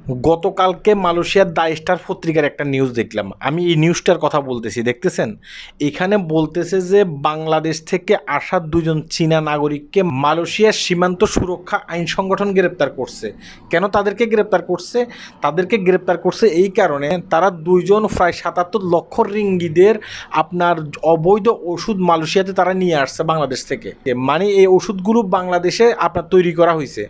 গতকালকে মালয়েশিয়ার the star পত্রিকার একটা নিউজ দেখলাম। আমি এই নিউজটার কথা বলতেছি, দেখতেছেন? এখানে বলতেছে যে বাংলাদেশ থেকে আসা দুজন চীনা নাগরিককে মালয়েশিয়ার সীমান্ত সুরক্ষা আইন সংগঠন গ্রেপ্তার করছে। কেন তাদেরকে গ্রেপ্তার করছে? তাদেরকে গ্রেপ্তার করছে এই কারণে, তারা দুইজন প্রায় ৭৭ লক্ষ রিঙ্গিদের আপনার অবৈধ ওষুধ মালয়েশিয়াতে তারা নিয়ে আসছে বাংলাদেশ থেকে। মানে এই ওষুধগুলো বাংলাদেশে আপনার তৈরি করা হয়েছে।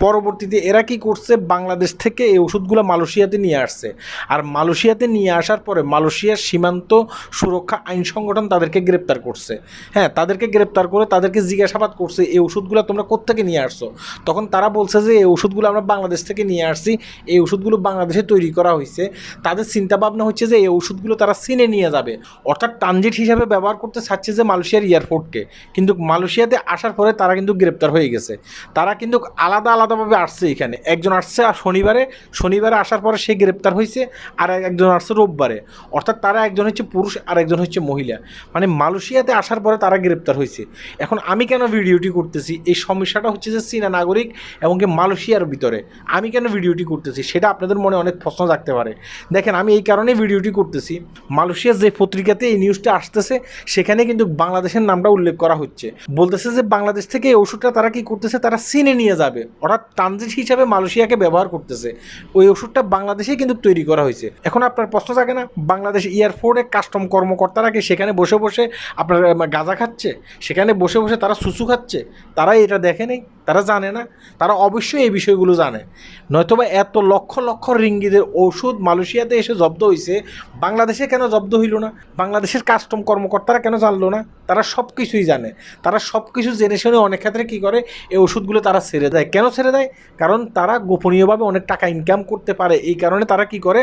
পরবর্তীতে এরা কি করছে, বাংলাদেশ থেকে এই ওষুধগুলো মালয়েশিয়াতে নিয়ে আসছে। আর মালয়েশিয়াতে নিয়ে আসার পরে মালয়েশিয়ার সীমান্ত সুরক্ষা আইন সংগঠন তাদেরকে গ্রেপ্তার করছে। হ্যাঁ, তাদেরকে গ্রেপ্তার করে তাদেরকে জিজ্ঞাসাবাদ করছে, এই ওষুধগুলো তোমরা কোত্থেকে নিয়ে আসছো? তখন তারা বলছে যে এই ওষুধগুলো আমরা বাংলাদেশ থেকে নিয়ে আসছি, এই ওষুধগুলো বাংলাদেশে তৈরি করা হয়েছে। তাদের চিন্তাভাবনা হচ্ছে যে এই ওষুধগুলো তারা চীনে নিয়ে যাবে, অর্থাৎ ট্রানজিট হিসাবে ব্যবহার করতে চাচ্ছে যে মালয়েশিয়ার এয়ারপোর্টকে। কিন্তু মালয়েশিয়াতে আসার পরে তারা কিন্তু গ্রেপ্তার হয়ে গেছে। তারা কিন্তু আলাদা আলাদাভাবে আসছে। এখানে একজন আসছে শনিবারে আসার পরে সে গ্রেপ্তার হয়েছে, আর একজন আসছে রোববারে। অর্থাৎ তারা একজন হচ্ছে পুরুষ আর একজন হচ্ছে মহিলা। মানে মালয়েশিয়াতে আসার পরে তারা গ্রেপ্তার হয়েছে। এখন আমি কেন ভিডিওটি করতেছি, এই সমস্যাটা হচ্ছে যে চীনা নাগরিক এবং কি মালয়েশিয়ার ভিতরে আমি কেন ভিডিওটি করতেছি সেটা আপনাদের মনে অনেক প্রশ্ন থাকতে পারে। দেখেন, আমি এই কারণে ভিডিওটি করতেছি, মালয়েশিয়ার যে পত্রিকাতে এই নিউজটা আসতেছে সেখানে কিন্তু বাংলাদেশের নামটা উল্লেখ করা হচ্ছে। বলতেছে যে বাংলাদেশ থেকে এই ওষুধটা তারা কি করতেছে, তারা চীনে নিয়ে যাবে, অর্থাৎ ট্রানজিট হিসাবে মালয়েশিয়াকে ব্যবহার করতেছে। ওই ওষুধটা বাংলাদেশেই কিন্তু তৈরি করা হয়েছে। এখন আপনার প্রশ্ন থাকে না, বাংলাদেশ এয়ারপোর্টে কাস্টম কর্মকর্তারা কি সেখানে বসে বসে আপনার গাঁজা খাচ্ছে, সেখানে বসে বসে তারা সুসু খাচ্ছে? তারা এটা দেখে নেই, তারা জানে না? তারা অবশ্যই এই বিষয়গুলো জানে, নয়তোবা এত লক্ষ লক্ষ রিঙ্গিদের ওষুধ মালয়েশিয়াতে এসে জব্দ হয়েছে, বাংলাদেশে কেন জব্দ হইল না? বাংলাদেশের কাস্টম কর্মকর্তারা কেন জানলো না? তারা সব কিছুই জানে। তারা সব কিছু জেনে শুনে অনেক ক্ষেত্রে কী করে, এই ওষুধগুলো তারা ছেড়ে দেয়। কেন ছেড়ে দেয়? কারণ তারা গোপনীয়ভাবে অনেক টাকা ইনকাম করতে পারে, এই কারণে তারা কি করে,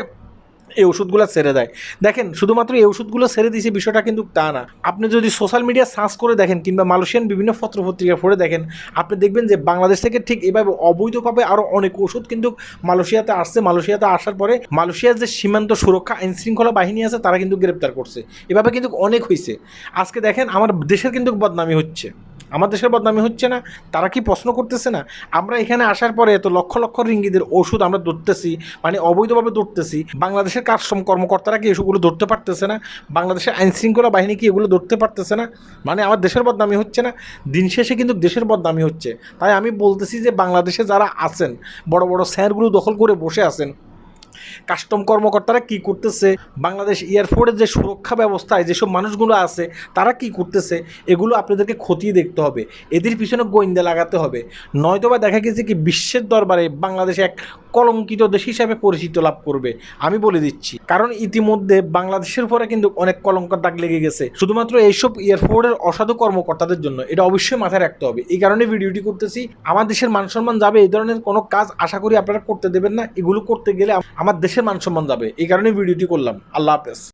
এই ওষুধগুলো ছেড়ে দেয়। দেখেন, শুধুমাত্র এই ওষুধগুলো ছেড়ে দিয়েছে বিষয়টা কিন্তু তা না। আপনি যদি সোশ্যাল মিডিয়া সার্চ করে দেখেন কিংবা মালয়েশিয়ান বিভিন্ন পত্রপত্রিকা পড়ে দেখেন, আপনি দেখবেন যে বাংলাদেশ থেকে ঠিক এভাবে অবৈধভাবে আরও অনেক ওষুধ কিন্তু মালয়েশিয়াতে আসছে। মালয়েশিয়াতে আসার পরে মালয়েশিয়ার যে সীমান্ত সুরক্ষা আইন শৃঙ্খলা বাহিনী আছে তারা কিন্তু গ্রেপ্তার করছে। এভাবে কিন্তু অনেক হয়েছে। আজকে দেখেন, আমার দেশের কিন্তু বদনামি হচ্ছে। আমার দেশের বদনামি হচ্ছে না? তারা কি প্রশ্ন করতেছে না? আমরা এখানে আসার পরে এত লক্ষ লক্ষ রিঙ্গিদের ওষুধ আমরা ধরতেছি, মানে অবৈধভাবে ধরতেছি। বাংলাদেশের কাস্টম কর্মকর্তারা কি এসবগুলো ধরতে পারতেছে না? বাংলাদেশের আইন শৃঙ্খলা বাহিনী কি এগুলো ধরতে পারতেছে না? মানে আমার দেশের বদনামি হচ্ছে না? দিন শেষে কিন্তু দেশের বদনামি হচ্ছে। তাই আমি বলতেছি যে বাংলাদেশে যারা আছেন, বড় বড় শহরগুলো দখল করে বসে আছেন, কাস্টম কর্মকর্তারা কি করতেছে, বাংলাদেশ এয়ারপোর্টের যে সুরক্ষা ব্যবস্থায় যেসব মানুষগুলো আছে তারা কি করতেছে, এগুলো আপনাদেরকে খতিয়ে দেখতে হবে। এদের পিছনে গোয়েন্দা লাগাতে হবে। নয়তোবা দেখা গেছে কি বিশ্বের দরবারে বাংলাদেশ এক কলঙ্কিত দেশ হিসাবে পরিচিত লাভ করবে। আমি বলে দিচ্ছি, কারণ ইতিমধ্যে বাংলাদেশের পরে কিন্তু অনেক কলঙ্কের দাগ লেগে গেছে শুধুমাত্র এইসব এয়ারপোর্টের অসাধু কর্মকর্তাদের জন্য। এটা অবশ্যই মাথায় রাখতে হবে। এই কারণে ভিডিওটি করতেছি। আমার দেশের মান সম্মান যাবে, এই ধরনের কোনো কাজ আশা করি আপনারা করতে দেবেন না। এগুলো করতে গেলে আমার দেশের মান সম্মান যাবে, এই কারণে ভিডিওটি করলাম। আল্লাহ হাফেজ।